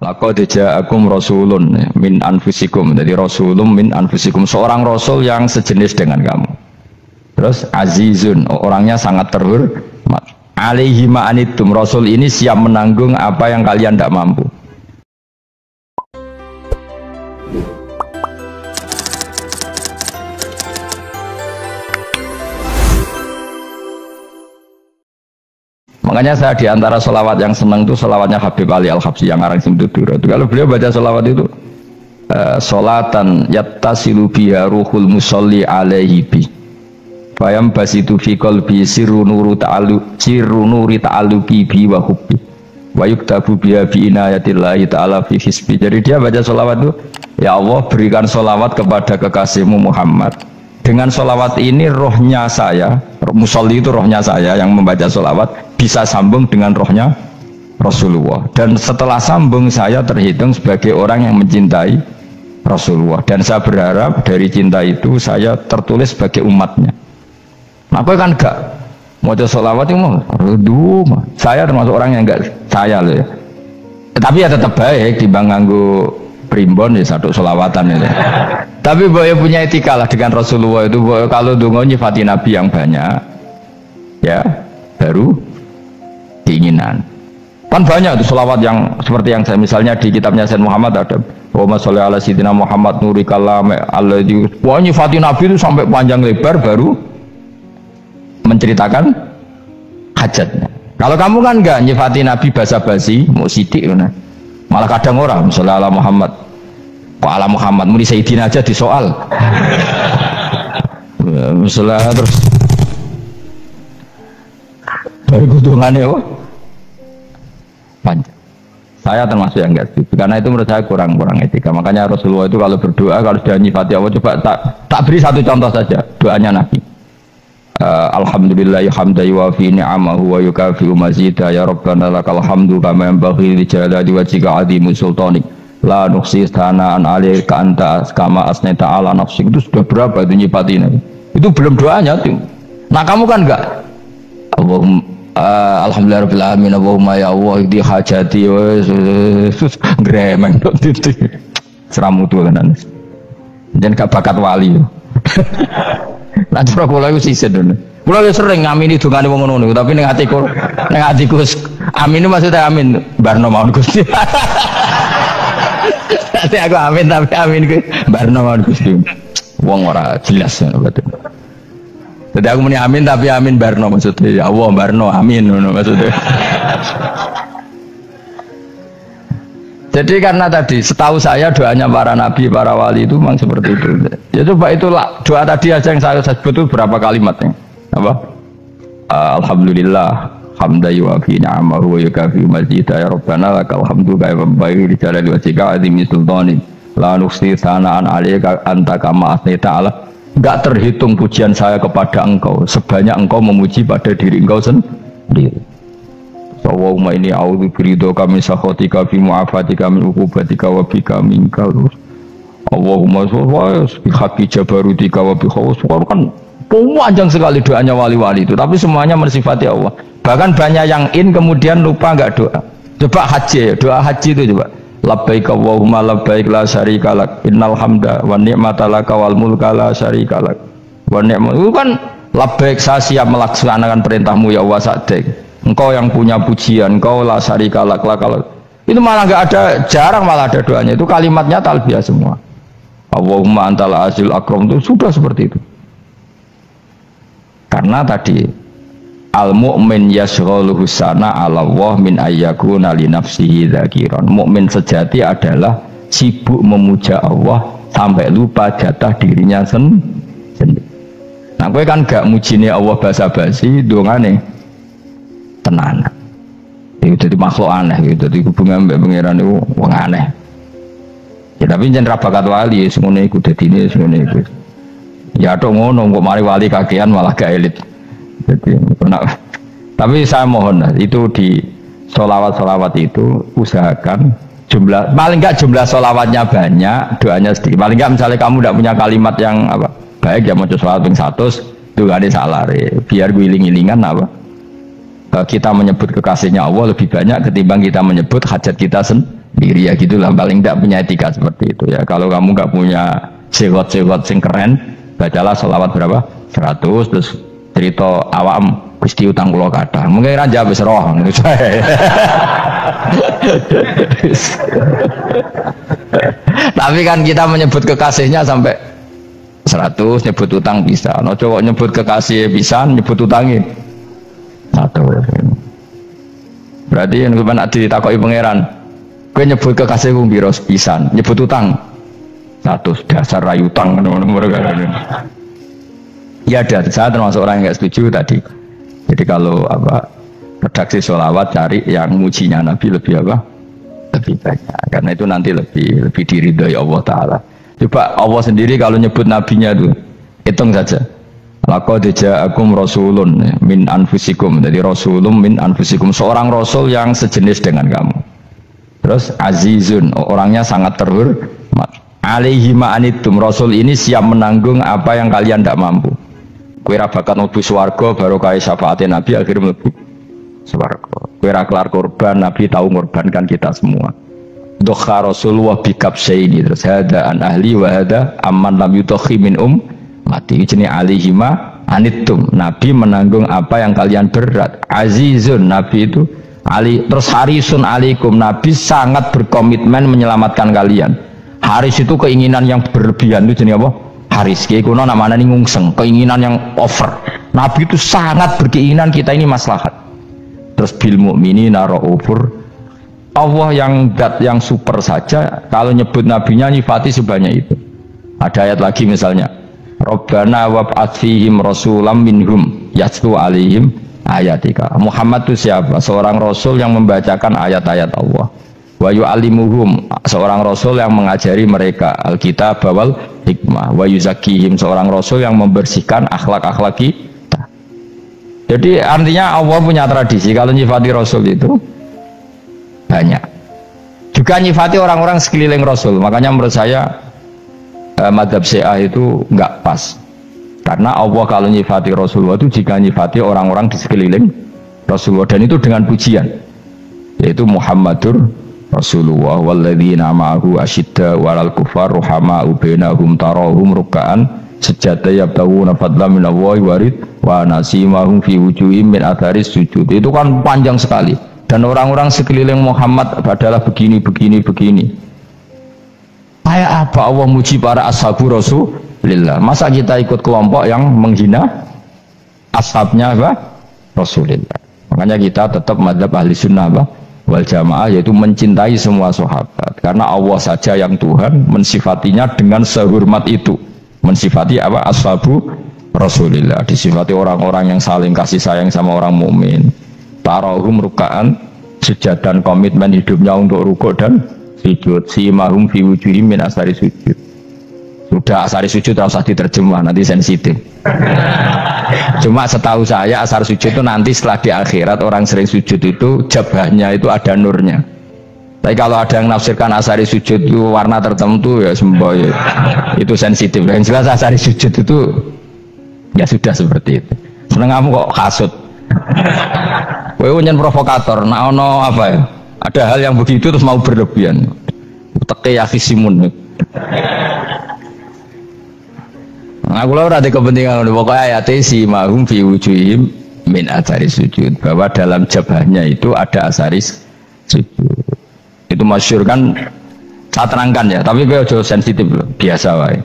Laqad ja'akum rasulun min anfusikum. Jadi rasulun min anfusikum, seorang rasul yang sejenis dengan kamu. Terus azizun, orangnya sangat terhormat. Alaihi ma'anitum, rasul ini siap menanggung apa yang kalian tidak mampu. Makanya saya diantara sholawat yang senang itu sholawatnya Habib Ali Al-Habsyi yang ngarang Simtudur. Kalau beliau baca sholawat itu sholatan yattasilu biha ruhul musolli alaihi bi fayam basitu fi qalbi sirru nuri ta'alluqi bi wa hubbi wa yuktabu biha bi inayatillahi ta'ala fi hisbi. Jadi dia baca sholawat itu, ya Allah berikan sholawat kepada kekasihmu Muhammad. Dengan sholawat ini rohnya saya, musolli itu rohnya saya yang membaca sholawat, bisa sambung dengan rohnya Rasulullah. Dan setelah sambung saya terhitung sebagai orang yang mencintai Rasulullah. Dan saya berharap dari cinta itu saya tertulis sebagai umatnya. Nah, aku kan enggak mau sholawat itu mah. Saya termasuk orang yang enggak saya loh ya. Tapi ya tetap baik dibanding nganggo primbon ya satu sholawatan itu. Tapi boleh punya etika lah dengan Rasulullah itu. Kalau dungo nyifati Nabi yang banyak, ya baru keinginan. Kan banyak itu sholawat yang seperti yang saya misalnya di kitabnya Sayyid Muhammad ada Allahumma sholli ala sayyidina Muhammad nuri kalam alladzi. Wah, nyifati Nabi itu sampai panjang lebar baru menceritakan hajatnya. Kalau kamu kan enggak nyifati Nabi basa-basi, mau sidik mana. Malah kadang orang sholli ala Muhammad. Kok ala Muhammad muni sayyidina aja disoal. Misalnya terus dari kutungannya panjang. Saya termasuk yang enggak setuju karena itu menurut saya kurang etika. Makanya Rasulullah itu kalau berdoa, kalau sudah nyifati Allah, coba tak beri satu contoh saja doanya Nabi. Alhamdulillahi hamdan yuwafi ni'amahu wa yukafi'u mazidah ya Rabbana lakal hamdu kama yanbaghi li jalali wajhika 'azimi sultanik la nuhsi thana'an 'alaika anta kama asnaita 'ala nafsik. Itu sudah berapa itu nyifati Nabi? Itu belum doanya tuh. Nah, kamu kan enggak Allahumma alhamdulillah rabbil alamin Allahumma ya Allah di hajati gremeng tok titik seramutu kan jan gak bakat wali. Nah cara kula iku sisih dene kula yo sering ngamini dongane wong ngono tapi ning atiku amin itu maksudnya amin barno mawon Gusti. Nanti aku amin tapi amin ku barno mawon Gusti wong ora jelas betul. Jadi aku muni amin tapi amin barno maksudnya ya Allah barno amin maksudnya. Jadi karena tadi setahu saya doanya para nabi, para wali itu memang seperti itu. Ya coba itulah doa tadi aja yang saya sebut itu berapa kalimatnya? Apa? Alhamdulillah hamdan yuwafi ni'amahu wa yukafi mazidah ya Rabbana lakal hamdu kama yanbaghi li jalali wajhika 'azimi sultanik la nuhsi thana'an 'alaika anta kama asnaita 'ala. Enggak terhitung pujian saya kepada engkau sebanyak engkau memuji pada diri engkau sendiri. Allahumma inni a'udzu biridhoka min sakhatika fi mu'afatika min uqubatika wa bika minkal. Allahumma sholli bi haqqi jabarutika wa bi khawfika. Kan panjang sekali doanya wali-wali itu, tapi semuanya mensifati Allah. Bahkan banyak yang kemudian lupa enggak doa. Coba haji, doa haji itu coba. Labbaik Allahumma labbaik la syarika lak innal hamda wa ni'mata laka wal mulka la syarika lak wa ni'mat. Itu kan labbaik saya siap melaksanakan perintahmu ya Allah sa'dik. Engkau yang punya pujian, engkau la syarika lak lakal. Itu malah enggak ada, jarang malah ada doanya. Itu kalimatnya talbiyah semua. Allahumma antal azil akram itu sudah seperti itu. Karena tadi al mu'min yashghaluhu sana 'ala Allah min ayyakuna li nafsihi dzakiran. Mukmin sejati adalah sibuk memuja Allah sampai lupa jatah dirinya sendiri. Nah, kowe kan gak mujine Allah basa-basi, dongane tenan. Itu jadi makhluk aneh gitu. Jadi hubungan mbek pangeran itu wong aneh. Ya tapi jan ra bakat wali semono iku dadine semono iku. Ya tok ngono kok mari wali kakean malah gak elit. Jadi tapi saya mohon itu di sholawat itu usahakan jumlah paling enggak jumlah sholawatnya banyak, doanya sedikit. Paling enggak misalnya kamu tidak punya kalimat yang apa baik ya mau sholawat ping 100 itu gak ada salah biar guling-gilingan apa kita menyebut kekasihnya Allah lebih banyak ketimbang kita menyebut hajat kita sendiri. diri ya gitulah, paling tidak punya etika seperti itu ya. Kalau kamu nggak punya sewot-sewot sing keren, bacalah selawat berapa 100 terus cerita awam Gusti utang kula kathah mungkin raja wis roh ngono saya. Tapi kan kita menyebut kekasihnya sampai 100, nyebut utang bisa. No cowok nyebut kekasih bisa, nyebut utangin 1. Berarti yang nak ditakoki pangeran, kowe nyebut kekasihku piro pisan, nyebut utang 100, dasar rayu utang ngono-ngono. Ya ada, saya termasuk orang yang nggak setuju tadi. Jadi kalau redaksi sholawat cari yang mujinya Nabi lebih lebih banyak, karena itu nanti lebih diridhoi Allah Taala. Coba Allah sendiri kalau nyebut nabinya itu hitung saja. Laqad ja'akum rasulun min anfusikum. Jadi rasulun min anfusikum, seorang rasul yang sejenis dengan kamu. Terus azizun, orangnya sangat terhormat. Alaihi ma'anitum, rasul ini siap menanggung apa yang kalian tidak mampu. Kowe ra bakat mlebu swarga baru kaya syafaate Nabi akhirnya mlebu swarga. Kowe ra kelar korban, Nabi tahu mengorbankan kita semua. Dokha Rasulullah bikabsaini, terus hada an ahli wa hada amman lam yudokhi min mati. Jenenge alihima anitum, Nabi menanggung apa yang kalian berat. Azizun, Nabi itu ali, terus harisun alaikum, Nabi sangat berkomitmen menyelamatkan kalian. Haris itu keinginan yang berlebihan, itu jenenge apa? Haris, kayak kuno namanya nih ngungseng, keinginan yang over. Nabi itu sangat berkeinginan kita ini maslahat. Terus bil mukminina raufur, Allah yang super saja kalau nyebut nabinya nyifati sebanyak itu. Ada ayat lagi misalnya, Rabbana wab'ats fihim rasulam minhum yatlu alaihim ayatika. Muhammad itu siapa? Seorang rasul yang membacakan ayat-ayat Allah. Wa yu'allimuhum, seorang rasul yang mengajari mereka alkitab wal hikmah. Wa yuzakkihim, seorang rasul yang membersihkan akhlak-akhlak kita. Jadi artinya Allah punya tradisi kalau nyifati rasul itu banyak. Juga nyifati orang-orang sekeliling rasul. Makanya menurut saya madhab Syiah itu enggak pas. Karena Allah kalau nyifati Rasulullah itu jika nyifati orang-orang di sekeliling Rasulullah, dan itu dengan pujian, yaitu Muhammadur Rasulullah walladzina ma'ahu asyidda walal kufar ruhama'u bainahum tarahum ruk'an sujada yabtaguna fadlan minallahi warid wa nasimahum fi wujuhim min atharis sujud. Itu kan panjang sekali, dan orang-orang sekeliling Muhammad adalah begini. Kayak apa Allah muji para ashabu Rasulillah? Masa kita ikut kelompok yang menghina ashabnya Rasulillah? Makanya kita tetap madzhab ahli sunnah wal jamaah, yaitu mencintai semua sahabat, karena Allah saja yang Tuhan mensifatinya dengan sehormat itu, mensifati ashabu Rasulillah, disifati orang-orang yang saling kasih sayang sama orang mukmin. Tarahum ruk'an, sujud dan komitmen hidupnya untuk rukuk dan sujud. Simahum fi wujuhim min asari sujud. Sudah asari sujud tidak usah diterjemah, nanti sensitif. Cuma setahu saya asar sujud itu nanti setelah di akhirat orang sering sujud itu jabahnya itu ada nurnya. Tapi kalau ada yang nafsirkan asari sujud itu warna tertentu ya semboy, itu sensitif. Yang jelas asari sujud itu ya sudah seperti itu. Seneng kamu kok kasut. Kowe nyen provokator, nah ono apa ya? Ada hal yang begitu terus mau berlebihan. Teke yakisimun. Aku lah ada kepentingan, pokoknya ayat si mahum fi wujuhim min asaris sujud, bahwa dalam jabahnya itu ada asaris sujud. Itu masyhur kan, saya terangkan ya, tapi gue jauh sensitif loh, biasa wae.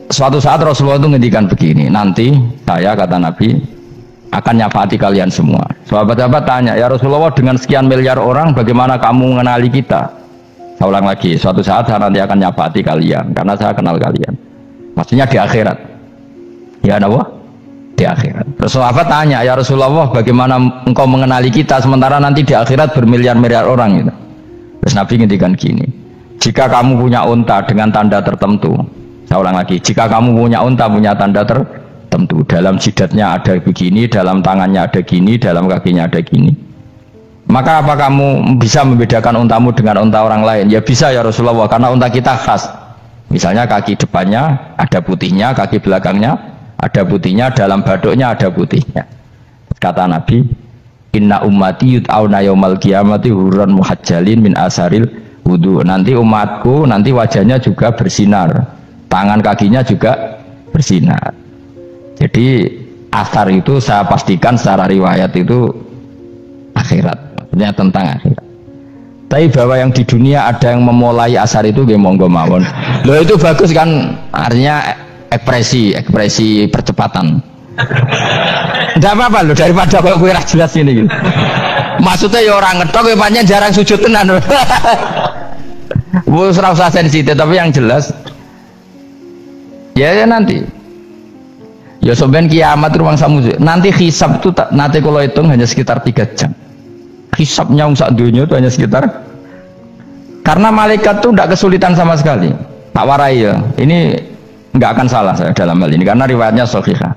Suatu saat Rasulullah itu ngendikan begini, nanti saya kata Nabi akan nyafati kalian semua. Sahabat-sahabat tanya, ya Rasulullah dengan sekian miliar orang bagaimana kamu mengenali kita? Saya ulang lagi, suatu saat saya nanti akan nyafati kalian karena saya kenal kalian. Maksudnya di akhirat. Ya Allah, di akhirat. Terus sahabat tanya, ya Rasulullah bagaimana engkau mengenali kita sementara nanti di akhirat bermiliar-miliar orang gitu. Terus Nabi ngendikan gini, jika kamu punya unta dengan tanda tertentu, saya ulang lagi, jika kamu punya unta punya tanda tertentu, dalam jidatnya ada begini, dalam tangannya ada gini, dalam kakinya ada gini, maka apa kamu bisa membedakan untamu dengan unta orang lain? Ya bisa ya Rasulullah, karena unta kita khas. Misalnya kaki depannya ada putihnya, kaki belakangnya ada putihnya, dalam baduknya ada putihnya. Kata Nabi, Inna ummati yud'auna yaumal qiyamati hurran muhajjalin min asaril wudu. Nanti umatku nanti wajahnya juga bersinar, tangan kakinya juga bersinar. Jadi asar itu saya pastikan secara riwayat itu akhirat, maksudnya tentang akhirat. Tapi bahwa yang di dunia ada yang memulai asar itu nggih monggo mawon. Loh itu bagus kan, artinya ekspresi percepatan. Enggak apa-apa loh, daripada kok kowe ora jelas ini gitu. Maksudnya ya orang ngetok kowe pancen jarang sujud tenan. Wis ora usah sensitif, tapi yang jelas ya nanti. Ya sampean kiamat ruang samu. Nanti hisab itu nanti kalau hitung hanya sekitar 3 jam. Hisabnya sak dunia itu hanya sekitar, karena malaikat itu tidak kesulitan sama sekali. Tak warai ya. Ini nggak akan salah saya dalam hal ini karena riwayatnya sahihah.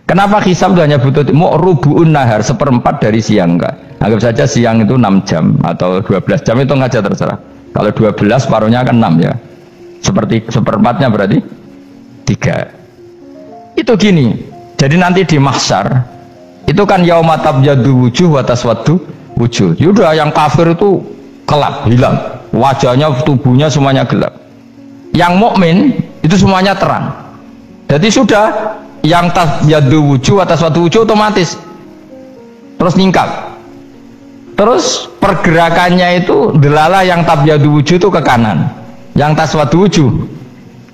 Kenapa hisab itu hanya butuh rubu'un nahar, 1/4 dari siang enggak? Anggap saja siang itu 6 jam atau 12 jam, itu aja terserah. Kalau 12 paruhnya kan 6 ya. Seperti 1/4-nya berarti 3. Itu gini. Jadi nanti di mahsyar itu kan yauma tabyaddu wujuh wa taswaddu wujuh. Yaudah yang kafir itu gelap, hilang. Wajahnya, tubuhnya semuanya gelap. Yang mukmin itu semuanya terang. Jadi sudah yang tabyaddu wujuh atas suatu wujuh otomatis terus nyingkap, terus pergerakannya itu delala yang tabyaddu wujuh itu ke kanan, yang taswaddu wujuh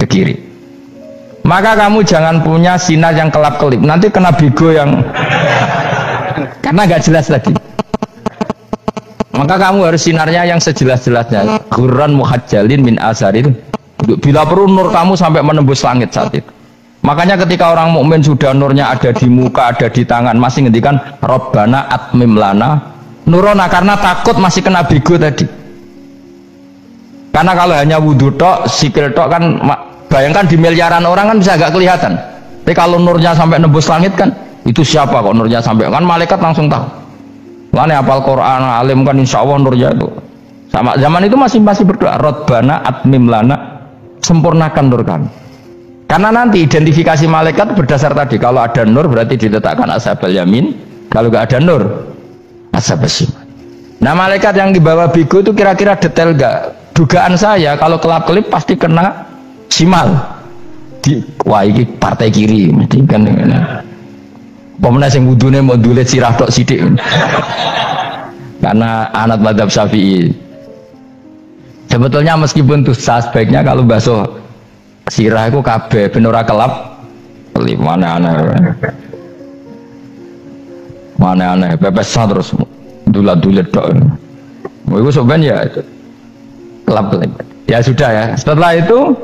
ke kiri. Maka kamu jangan punya sinar yang kelap-kelip, nanti kena bego yang karena nggak jelas lagi. Maka kamu harus sinarnya yang sejelas-jelasnya, hurran muhajjalin min asaril. Bila perlu nur kamu sampai menembus langit saat itu. Makanya ketika orang mukmin sudah nurnya ada di muka, ada di tangan, masih ngendikan Rabbana atmim lana nurona, karena takut masih kena bego tadi. Karena kalau hanya wudhu tok, sikil tok kan, bayangkan di miliaran orang kan bisa agak kelihatan. Tapi kalau nurnya sampai nembus langit kan, itu siapa kok nurnya sampai, kan malaikat langsung tahu. Makanya hafal Quran, alim kan insya Allah nurnya itu. Sama zaman itu masih berdoa Rabbana atmim lana, sempurnakan nur kami. Karena nanti identifikasi malaikat berdasar tadi, kalau ada nur berarti diletakkan ashabul yamin, kalau nggak ada nur ashabul shimal. Nah malaikat yang dibawa bigo itu kira-kira detail nggak? Dugaan saya kalau kelap-kelip pasti kena simal. Wah ini partai kiri, mesti kan. Pemenang yang wudhunya mau dulet sirah tok sidik. Karena anak madzhab Syafi'i. Sebetulnya meskipun tuh sebaiknya kalau basuh sirah itu kabeh ben ora kelap, mana aneh pepesan terus dulat-dulet tok. Iku sebenarnya ya kelap-kelip. Ya sudah ya. Setelah itu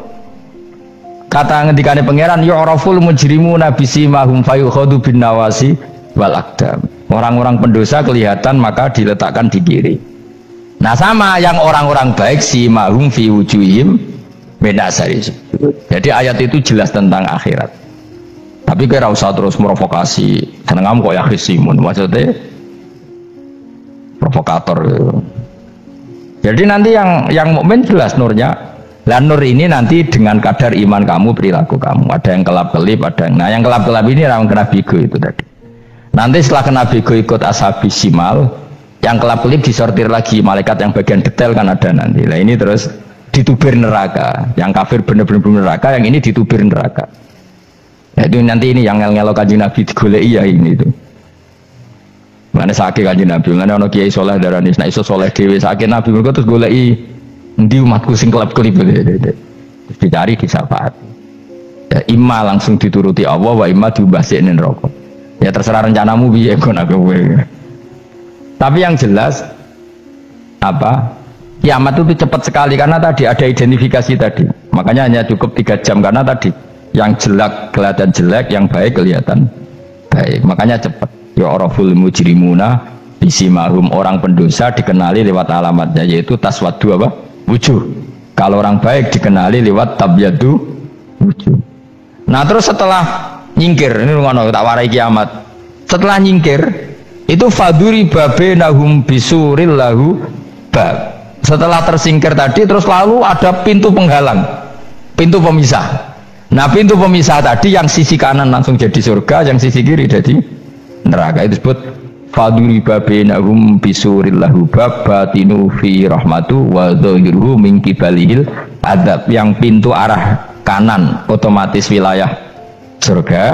kata ngendikane pangeran yu'raful mujrimuna bisimahum fayukhadu bin nawasi wal aqdam. Orang-orang pendosa kelihatan maka diletakkan di kiri. Nah sama yang orang-orang baik simahum fi wujuhim min asari. Jadi ayat itu jelas tentang akhirat. Tapi kira usah terus provokasi. Seneng kamu kok ya khisimun, maksudnya provokator. Jadi nanti yang mukmin jelas nurnya. Lah nur ini nanti dengan kadar iman kamu, perilaku kamu. Ada yang kelap-kelip, ada yang. Nah yang kelap-kelip ini orang kena bigo itu tadi. Nanti setelah kena bigo ikut ashabi simal, yang kelap-kelip disortir lagi malaikat yang bagian detail kan ada nanti. Nah ini terus ditubir neraka. Yang kafir bener-bener neraka, yang ini ditubir neraka. Nah, itu nanti ini yang ngel-ngelok kanjeng Nabi digoleki ya ini itu. Mana sakit kanjeng Nabi, mana ono kiai soleh darani nek iso soleh dhewe sakit Nabi mergo terus goleki endi umatku sing kelap-kelip terus dicari disyafaat. Ya imma langsung dituruti Allah wa imma diubasikne neraka. Ya terserah rencanamu piye kon kowe. Tapi yang jelas apa? Kiamat itu cepat sekali karena tadi ada identifikasi tadi. Makanya hanya cukup 3 jam karena tadi yang jelek kelihatan jelek, yang baik kelihatan baik. Makanya cepat. Ya araful mujrimuna bisimahum, orang pendosa dikenali lewat alamatnya yaitu taswaddu apa? Wujuh. Kalau orang baik dikenali lewat tabyaddu wujuh. Nah terus setelah nyingkir, ini ngono tak warai kiamat. Setelah nyingkir itu faduri babenahum bisuril lahu bab. Setelah tersingkir tadi terus lalu ada pintu penghalang, pintu pemisah. Nah pintu pemisah tadi yang sisi kanan langsung jadi surga, yang sisi kiri jadi neraka. Itu disebut faduriba bainahum bisuril lahu bab batinu fi rahmatu wa dhahiruhu min qibalihil adab. Yang pintu arah kanan otomatis wilayah surga,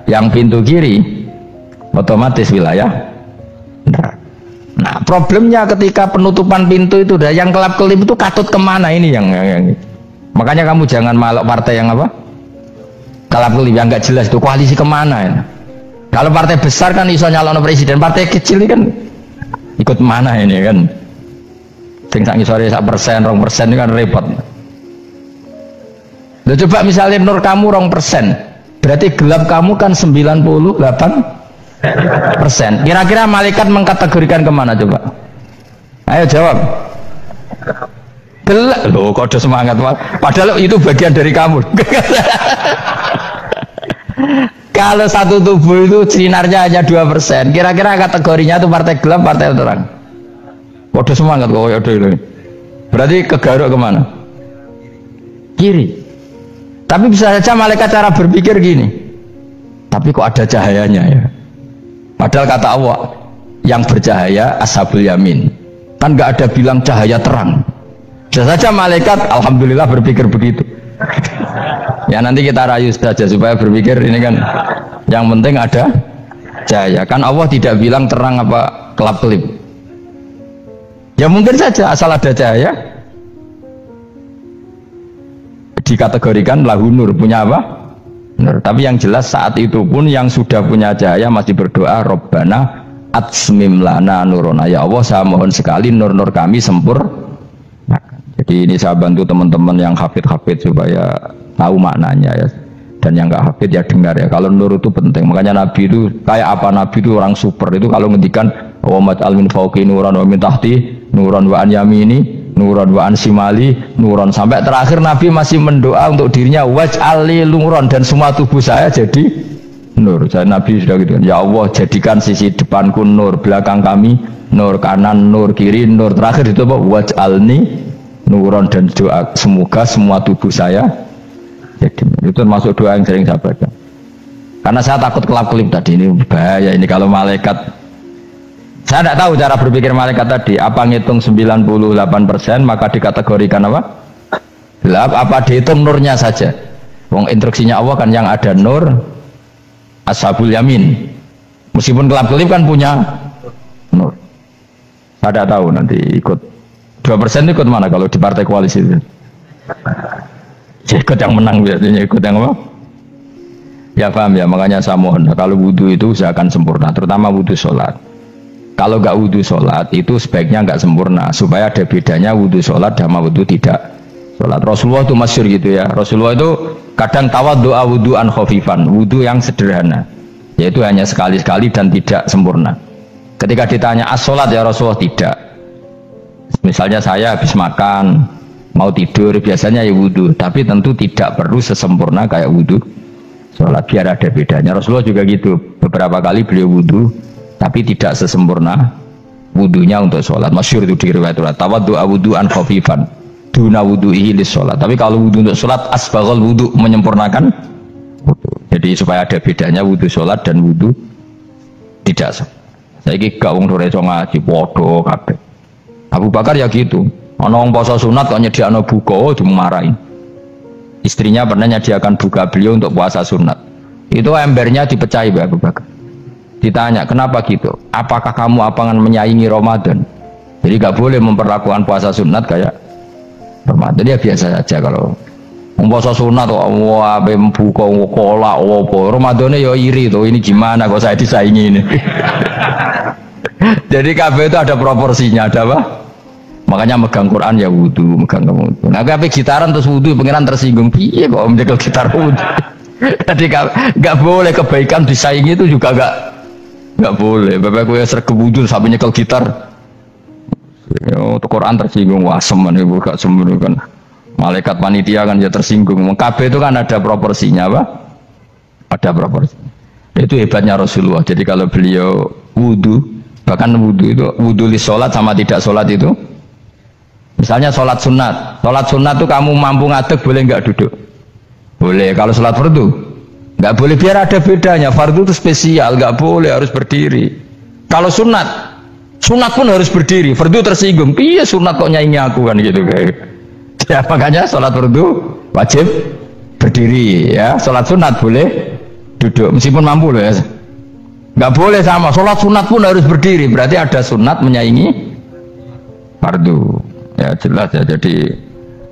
yang pintu kiri otomatis wilayah neraka. Nah, problemnya ketika penutupan pintu itu dah yang kelap-kelip itu katut kemana ini yang makanya kamu jangan malok partai yang apa? Kelap-kelip yang nggak jelas itu koalisi kemana ya? Kalau partai besar kan iso nyalon presiden, partai kecil ini kan ikut mana ini kan? Sing sak ngisore 1%, 2% ini kan repot. Loh, coba misalnya nur kamu 2%, berarti gelap kamu kan 98%. Kira-kira malaikat mengkategorikan kemana coba? Ayo jawab. Gelap. Loh, kode semangat. Padahal itu bagian dari kamu. Kalau satu tubuh itu sinarnya hanya 2%, kira-kira kategorinya itu partai gelap, partai terang. Kode semangat kok ya ini. Berarti kegaruk kemana? Kiri. Tapi bisa saja malaikat cara berpikir gini. Tapi kok ada cahayanya ya? Padahal kata Allah yang bercahaya ashabul yamin, kan nggak ada bilang cahaya terang. Bisa saja malaikat alhamdulillah berpikir begitu. Ya nanti kita rayu saja supaya berpikir ini kan yang penting ada cahaya. Kan Allah tidak bilang terang apa kelap-kelip. Ya mungkin saja asal ada cahaya dikategorikan lahu nur, punya apa? Nur. Tapi yang jelas saat itu pun yang sudah punya cahaya masih berdoa Rabbana atsmim lana nurona, ya Allah saya mohon sekali nur-nur kami sempurna. Jadi ini saya bantu teman-teman yang hafid-hafid supaya tahu maknanya ya, dan yang nggak hafid ya dengar ya. Kalau nur itu penting, makanya Nabi itu kayak apa? Nabi itu orang super itu kalau ngendikan wa maj'al min fawqi nuran wa min tahti nuran wa an yamini nuron wa ansimali nuron, sampai terakhir Nabi masih mendoa untuk dirinya waj'ali nuron, dan semua tubuh saya jadi nur. Saya Nabi sudah gitu kan, ya Allah jadikan sisi depanku nur, belakang kami nur, kanan nur, kiri nur, terakhir itu apa? Waj'alni nuron, dan doa semoga semua tubuh saya jadi nur. Itu termasuk doa yang sering saya baca karena saya takut kelap-kelip tadi. Ini bahaya ini kalau malaikat. Saya tidak tahu cara berpikir malaikat tadi, apa ngitung 98% maka dikategorikan apa? Gelap, apa dihitung nurnya saja? Wong instruksinya Allah kan yang ada nur ashabul yamin, meskipun gelap-gelip kan punya nur. Saya tidak tahu nanti ikut 2% ikut mana kalau di partai koalisi itu? Ya, ikut yang menang biasanya, ikut yang apa? Ya paham ya, makanya saya mohon kalau wudhu itu usahakan sempurna, terutama wudhu sholat. Kalau nggak wudhu sholat itu sebaiknya nggak sempurna, supaya ada bedanya wudhu sholat sama wudhu tidak sholat. Rasulullah itu masyhur gitu ya. Rasulullah itu kadang tawaddu'a wudhu'an khafifan, wudhu yang sederhana, yaitu hanya sekali-sekali dan tidak sempurna. Ketika ditanya as-sholat ya Rasulullah, tidak. Misalnya saya habis makan mau tidur biasanya ya wudhu, tapi tentu tidak perlu sesempurna kayak wudhu sholat, biar ada bedanya. Rasulullah juga gitu, beberapa kali beliau wudhu tapi tidak sesempurna wudunya untuk sholat. Masyhur itu di riwayat tawaddu'a wudhu'an khafifan duna wudhu'ihi lis sholat. Tapi kalau wudhu untuk sholat asbaghal wudhu, menyempurnakan wudhu. Jadi supaya ada bedanya wudhu sholat dan wudhu tidak sholat. Saya gak wong sore ngaji podo kabeh. Abu Bakar ya gitu, ana wong poso sunat kok nyediakno buka dimarahi. Istrinya pernah nyediakan buka beliau untuk puasa sunat, itu embernya dipecahi Abu Bakar. Ditanya kenapa gitu, apakah kamu akan menyaingi Ramadan? Jadi gak boleh memperlakukan puasa sunat kayak Ramadan. Ya biasa saja kalau puasa sunat wah buka kolak apa Ramadannya ya iri tuh, ini gimana kok saya disaingi ini. Jadi kabeh itu ada proporsinya, ada apa? Makanya megang Quran ya wudu, megang wudu. Nah kabeh gitaran terus wudu, pengiran tersinggung, piye kok menjegal gitar wudu. Jadi gak boleh kebaikan disaingi, itu juga gak boleh. Bapak gue sergap wudu sampai nyekel gitar. Quran tersinggung, wah semen ibu gak semen kan. Malaikat panitia kan ya tersinggung. KB itu kan ada proporsinya, apa? Ada proporsi. Itu hebatnya Rasulullah. Jadi kalau beliau wudu, bahkan wudu itu wudu li sholat sama tidak sholat itu. Misalnya sholat sunat itu kamu mampu ngadeg boleh nggak duduk? Boleh. Kalau sholat fardu nggak boleh, biar ada bedanya. Fardu itu spesial, nggak boleh harus berdiri. Kalau sunat pun harus berdiri. Fardu tersinggung. Iya sunat kok nyaingi aku kan gitu kayak. Ya makanya sholat fardu wajib berdiri ya. Sholat sunat boleh duduk meskipun mampu loh ya. Nggak boleh sama. Sholat sunat pun harus berdiri. Berarti ada sunat menyaingi fardu. Ya jelas ya. Jadi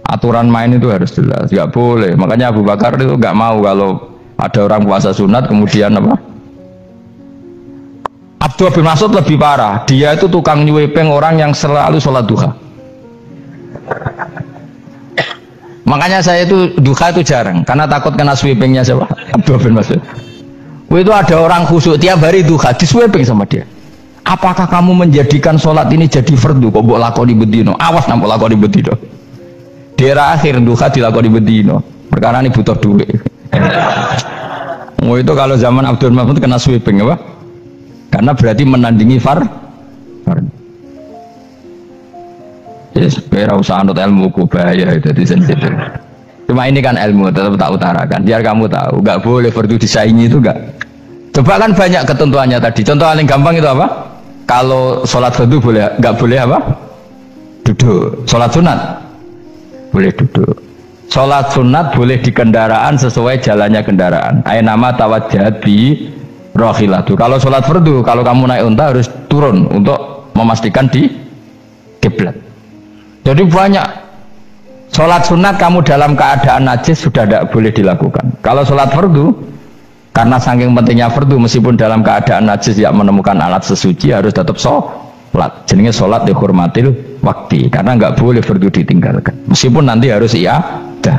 aturan main itu harus jelas. Nggak boleh. Makanya Abu Bakar itu nggak mau kalau ada orang puasa sunat kemudian apa? Abdullah bin Mas'ud lebih parah. Dia itu tukang nyuwepeng orang yang selalu sholat duha. Makanya saya itu duha itu jarang karena takut kena sweepingnya siapa? Abdullah bin Mas'ud. Itu ada orang khusyuk tiap hari duha disweeping sama dia. Apakah kamu menjadikan sholat ini jadi fardu? Kok mbok lakoni bedino? Awas nampak lakoni bedino. Di era akhir duha dilakoni bedino. Perkara ini butuh duit. Itu kalau zaman Abdul Mahmud kena sweeping apa? Karena berarti menandingi far. Yes, biar usah anut ilmu ku bahaya itu sensitif. Cuma ini kan ilmu tetap tak utarakan. Biar kamu tahu, nggak boleh fardu disaingi itu nggak. Coba kan banyak ketentuannya tadi. Contoh paling gampang itu apa? Kalau sholat fardu boleh, nggak boleh apa? Duduk. Sholat sunat boleh duduk. Sholat sunat boleh di kendaraan sesuai jalannya kendaraan. Nama tawajjahat bi rohilatu. Kalau sholat fardu, kalau kamu naik unta harus turun untuk memastikan di kiblat. Jadi banyak sholat sunat kamu dalam keadaan najis sudah tidak boleh dilakukan. Kalau sholat fardu, karena saking pentingnya fardu, meskipun dalam keadaan najis tidak menemukan alat sesuci harus tetap sholat. Jadinya sholat dihormatil waktu, karena nggak boleh fardu ditinggalkan. Meskipun nanti harus iadah,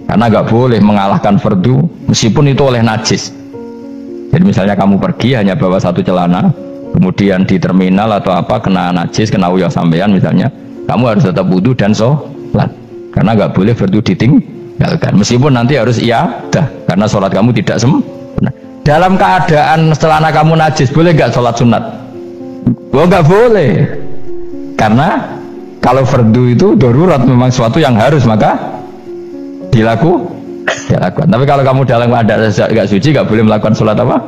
karena nggak boleh mengalahkan fardu meskipun itu oleh najis. Jadi misalnya kamu pergi hanya bawa satu celana, kemudian di terminal atau apa kena najis, kena uyah sampean misalnya, kamu harus tetap wudu dan sholat, karena nggak boleh fardu ditinggalkan. Meskipun nanti harus iadah, karena sholat kamu tidak sempurna. Dalam keadaan celana kamu najis, boleh nggak sholat sunat? Oh nggak boleh, karena kalau fardu itu darurat, memang sesuatu yang harus maka dilakukan. Tapi kalau kamu dalam keadaan nggak suci, nggak boleh melakukan sholat apa?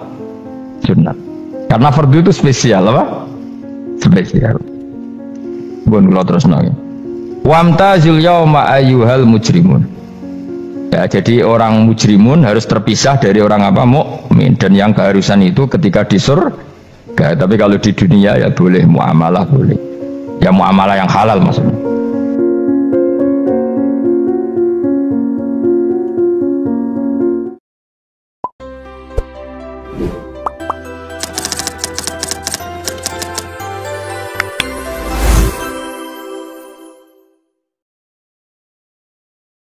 Sunat. Karena fardu itu spesial apa? Spesial. Bon kalau terus nanya. Wamtazil yauma ayyuhal mujrimun. Ya, jadi orang mujrimun harus terpisah dari orang apa? Mukmin. Dan yang keharusan itu ketika di surga. Tapi kalau di dunia ya boleh muamalah boleh. Ya muamalah yang halal maksudnya.